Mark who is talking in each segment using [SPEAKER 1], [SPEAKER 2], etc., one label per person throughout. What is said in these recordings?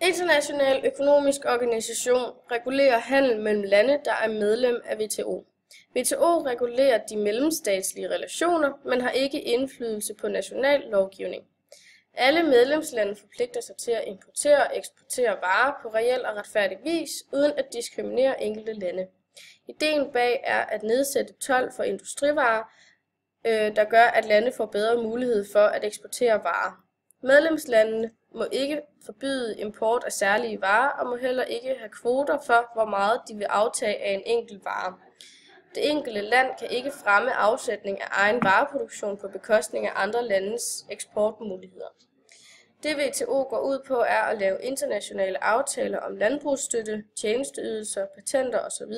[SPEAKER 1] International Økonomisk Organisation regulerer handel mellem lande, der er medlem af WTO. WTO regulerer de mellemstatslige relationer, men har ikke indflydelse på national lovgivning. Alle medlemslande forpligter sig til at importere og eksportere varer på reel og retfærdig vis, uden at diskriminere enkelte lande. Ideen bag er at nedsætte told for industrivarer, der gør, at lande får bedre mulighed for at eksportere varer. Medlemslandene må ikke forbyde import af særlige varer og må heller ikke have kvoter for, hvor meget de vil aftage af en enkelt vare. Det enkelte land kan ikke fremme afsætning af egen vareproduktion på bekostning af andre landes eksportmuligheder. Det WTO går ud på er at lave internationale aftaler om landbrugsstøtte, tjenesteydelser, patenter osv.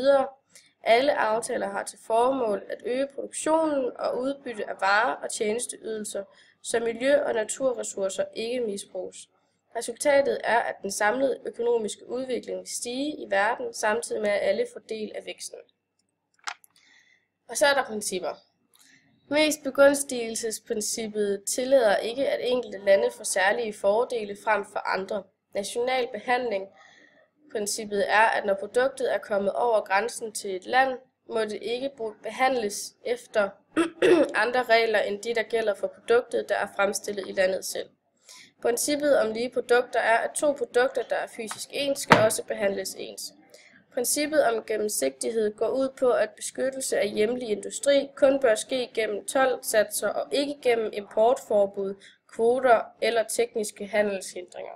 [SPEAKER 1] Alle aftaler har til formål at øge produktionen og udbytte af varer og tjenesteydelser, så miljø- og naturressourcer ikke misbruges. Resultatet er, at den samlede økonomiske udvikling vil stige i verden, samtidig med at alle får del af væksten. Og så er der principper. Mest begunstigelsesprincippet tillader ikke, at enkelte lande får særlige fordele frem for andre. National behandling princippet er, at når produktet er kommet over grænsen til et land, må det ikke behandles efter andre regler end de, der gælder for produktet, der er fremstillet i landet selv. Princippet om lige produkter er, at to produkter, der er fysisk ens, skal også behandles ens. Princippet om gennemsigtighed går ud på, at beskyttelse af hjemlig industri kun bør ske gennem toldsatser og ikke gennem importforbud, kvoter eller tekniske handelshindringer.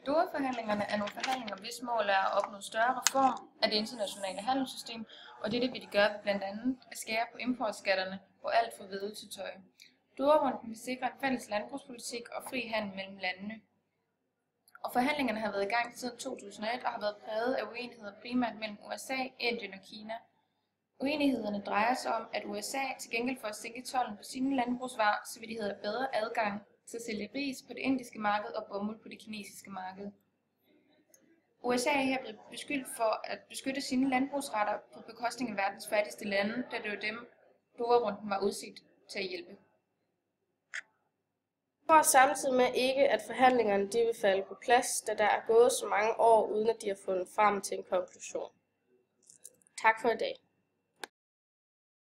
[SPEAKER 2] Doha-forhandlingerne er nogle forhandlinger, hvis mål er at opnå større reform af det internationale handelssystem, og dette vil de gøre ved blandt andet at skære på importskatterne på alt fra hvede til tøj. Doha-runden vil sikre en fælles landbrugspolitik og fri handel mellem landene. Og forhandlingerne har været i gang siden 2001 og har været præget af uenigheder primært mellem USA, Indien og Kina. Uenighederne drejer sig om, at USA til gengæld for at sænke tolden på sine landbrugsvarer, så vil de have bedre adgang til at sælge ris på det indiske marked og bomuld på det kinesiske marked. USA er her blevet beskyldt for at beskytte sine landbrugsretter på bekostning af verdens fattigste lande, da det var dem, Doha-runden var udsigt til at hjælpe.
[SPEAKER 1] For samtidig med ikke, at forhandlingerne de vil falde på plads, da der er gået så mange år, uden at de har fundet frem til en konklusion. Tak for i dag.